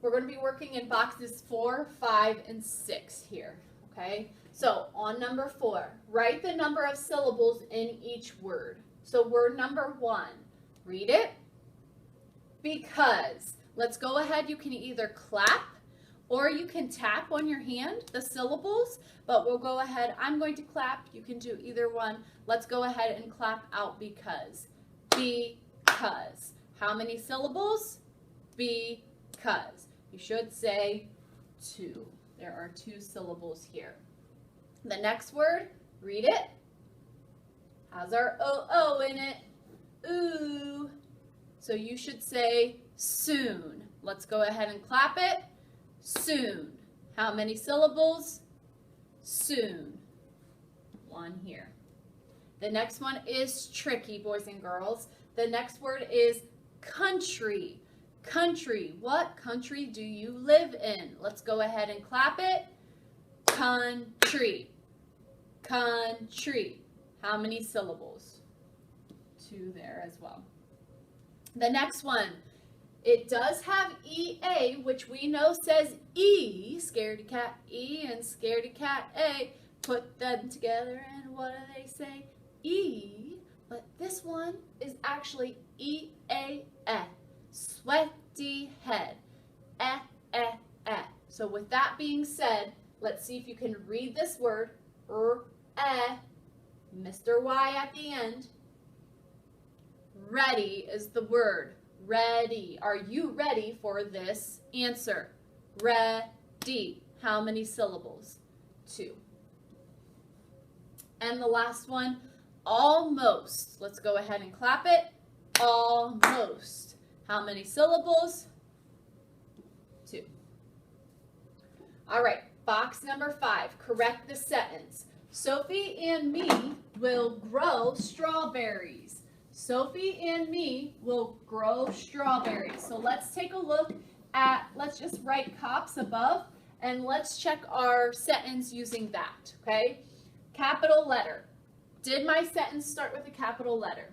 We're going to be working in boxes 4, 5, and 6 here, okay? So on number 4, write the number of syllables in each word. So word number 1, read it. Because. Let's go ahead. You can either clap or you can tap on your hand the syllables, but we'll go ahead. I'm going to clap. You can do either one. Let's go ahead and clap out because. Because. How many syllables? Because. You should say 2. There are 2 syllables here. The next word, read it. Has our O in it. Ooh. So you should say soon. Let's go ahead and clap it. Soon. How many syllables? Soon. 1 here. The next one is tricky, boys and girls. The next word is country. Country. What country do you live in? Let's go ahead and clap it. Country. Country. How many syllables? 2 there as well. The next one, it does have EA, which we know says E, scaredy cat E and scaredy cat A. Put them together and what do they say? E. But this one is actually E-A-E, sweaty head. So with that being said, let's see if you can read this word. Mr. Y at the end. Ready is the word. Ready. Are you ready for this answer? Ready. How many syllables? 2. And the last one, almost. Let's go ahead and clap it. Almost. How many syllables? 2. All right, box number 5. Correct the sentence. Sophie and me will grow strawberries. Sophie and me will grow strawberries. So let's take a look at, let's just write cops above and let's check our sentence using that, okay? Capital letter. Did my sentence start with a capital letter?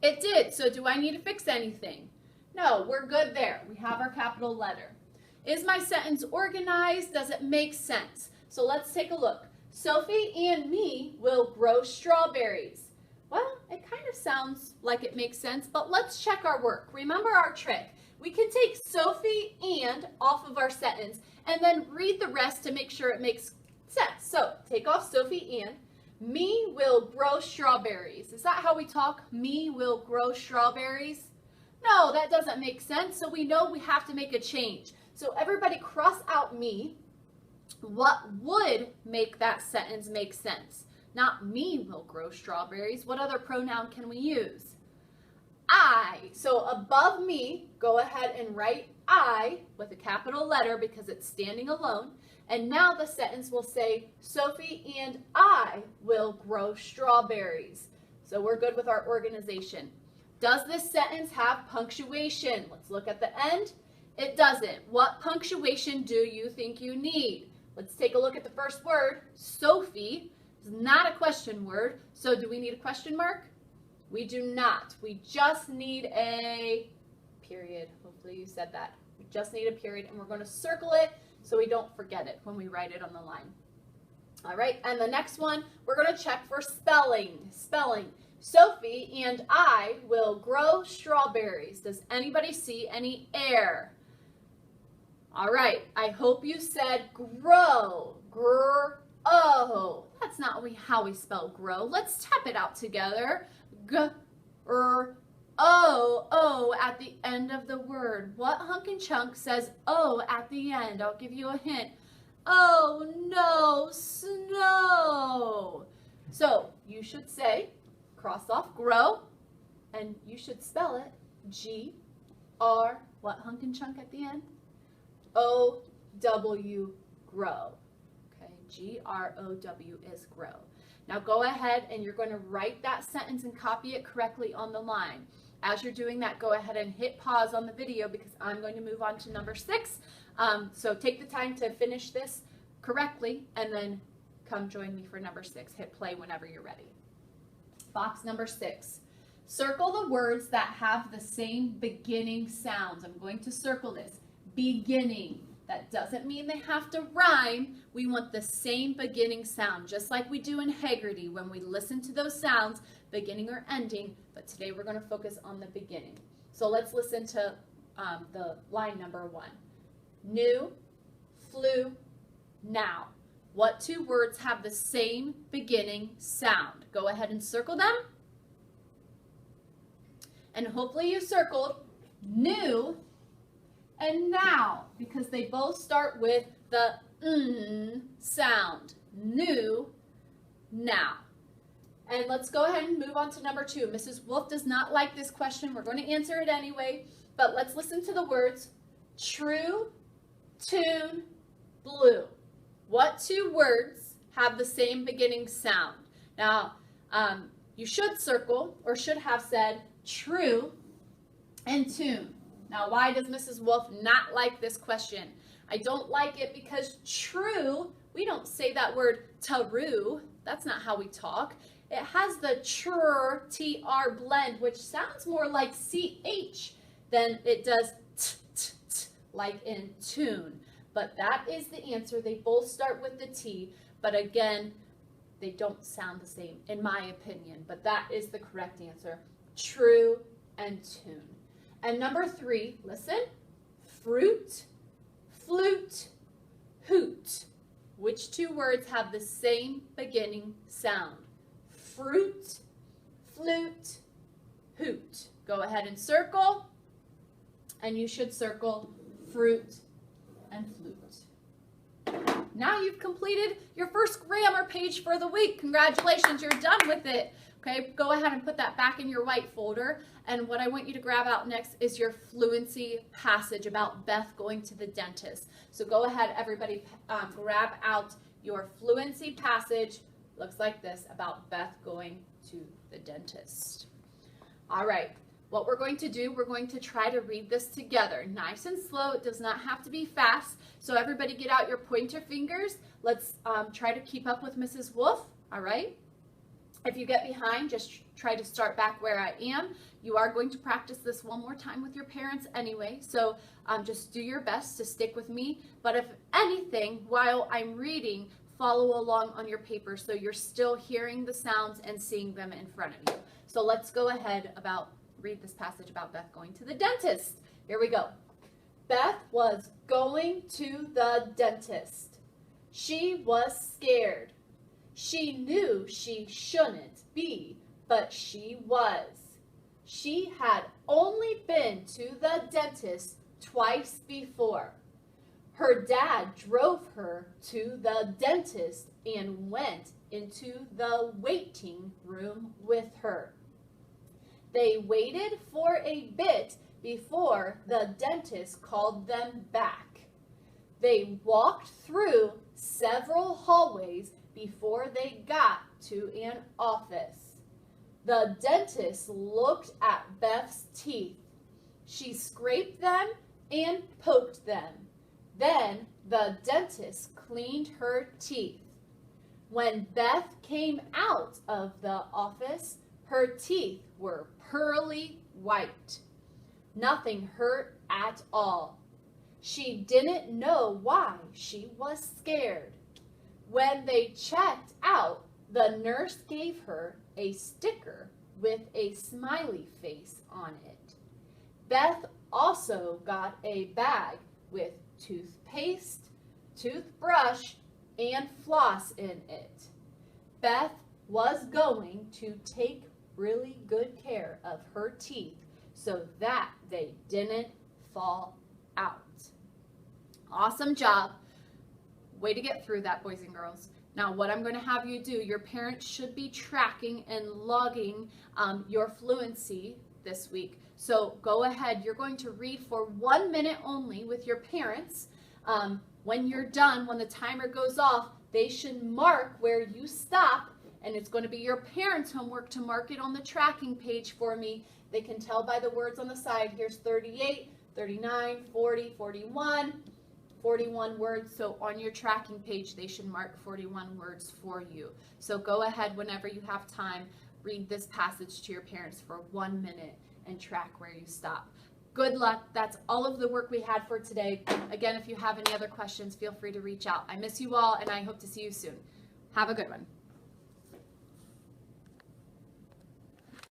It did. So do I need to fix anything? No, we're good there. We have our capital letter. Is my sentence organized? Does it make sense? So let's take a look. Sophie and me will grow strawberries. Well, it kind of sounds like it makes sense, but let's check our work. Remember our trick. We can take Sophie and off of our sentence and then read the rest to make sure it makes sense. So take off Sophie and. Me will grow strawberries. Is that how we talk? Me will grow strawberries? No, that doesn't make sense. So we know we have to make a change. So everybody cross out me. What would make that sentence make sense? Not me will grow strawberries. What other pronoun can we use? I. So above me, go ahead and write I with a capital letter because it's standing alone. And now the sentence will say, Sophie and I will grow strawberries. So we're good with our organization. Does this sentence have punctuation? Let's look at the end. It doesn't. What punctuation do you think you need? Let's take a look at the first word, Sophie. It's not a question word, so do we need a question mark? We do not. We just need a period. Hopefully you said that. We just need a period, and we're going to circle it so we don't forget it when we write it on the line. All right, and the next one, we're going to check for spelling. Spelling. Sophie and I will grow strawberries. Does anybody see any air? All right, I hope you said grow. Grow. That's not how we spell grow. Let's tap it out together. O at the end of the word. What hunk and chunk says O at the end? I'll give you a hint. Oh no, snow. So you should say, cross off grow, and you should spell it G-R, what hunk and chunk at the end? O-W, grow. Okay, G-R-O-W is grow. Now go ahead and you're going to write that sentence and copy it correctly on the line. As you're doing that, go ahead and hit pause on the video because I'm going to move on to number 6. So take the time to finish this correctly and then come join me for number 6. Hit play whenever you're ready. Box number 6. Circle the words that have the same beginning sounds. I'm going to circle this. beginning. That doesn't mean they have to rhyme. We want the same beginning sound, just like we do in Haggerty when we listen to those sounds, beginning or ending, but today we're going to focus on the beginning. So let's listen to the line number 1. Knew, flew, now. What 2 words have the same beginning sound? Go ahead and circle them. And hopefully you circled knew and now, because they both start with the sound. Knew, now. And let's go ahead and move on to number 2. Mrs. Wolf does not like this question. We're going to answer it anyway, but let's listen to the words true, tune, blue. What 2 words have the same beginning sound? Now, you should circle or should have said true and tune. Now, why does Mrs. Wolf not like this question? I don't like it because true, we don't say that word true. That's not how we talk. It has the tr, tr blend, which sounds more like ch than it does t, like in tune. But that is the answer. They both start with the T, but again, they don't sound the same, in my opinion. But that is the correct answer. True and tune. And number 3, listen. Fruit, flute, hoot. Which 2 words have the same beginning sound? Fruit, flute, hoot. Go ahead and circle. And you should circle fruit and flute. Now you've completed your first grammar page for the week. Congratulations, you're done with it. Okay, go ahead and put that back in your white folder. And what I want you to grab out next is your fluency passage about Beth going to the dentist. So go ahead, everybody, grab out your fluency passage. Looks like this, about Beth going to the dentist. All right, what we're going to do, we're going to try to read this together. Nice and slow, it does not have to be fast. So everybody get out your pointer fingers. Let's try to keep up with Mrs. Wolf, all right? If you get behind, just try to start back where I am. You are going to practice this one more time with your parents anyway, so just do your best to stick with me. But if anything, while I'm reading, follow along on your paper so you're still hearing the sounds and seeing them in front of you. So let's go ahead read this passage about Beth going to the dentist. Here we go. Beth was going to the dentist. She was scared. She knew she shouldn't be, but she was. She had only been to the dentist twice before. Her dad drove her to the dentist and went into the waiting room with her. They waited for a bit before the dentist called them back. They walked through several hallways before they got to an office. The dentist looked at Beth's teeth. She scraped them and poked them. Then the dentist cleaned her teeth. When Beth came out of the office, her teeth were pearly white. Nothing hurt at all. She didn't know why she was scared. When they checked out, the nurse gave her a sticker with a smiley face on it. Beth also got a bag with toothpaste, toothbrush, and floss in it. Beth was going to take really good care of her teeth so that they didn't fall out. Awesome job. Way to get through that, boys and girls. Now, what I'm going to have you do, your parents should be tracking and logging your fluency this week. So go ahead. You're going to read for 1 minute only with your parents. When you're done, when the timer goes off, they should mark where you stop, and it's going to be your parents' homework to mark it on the tracking page for me. They can tell by the words on the side. Here's 38, 39, 40, 41. 41 words, so on your tracking page, they should mark 41 words for you. So go ahead whenever you have time, read this passage to your parents for 1 minute and track where you stop. Good luck. That's all of the work we had for today. Again, if you have any other questions, feel free to reach out. I miss you all, and I hope to see you soon. Have a good one.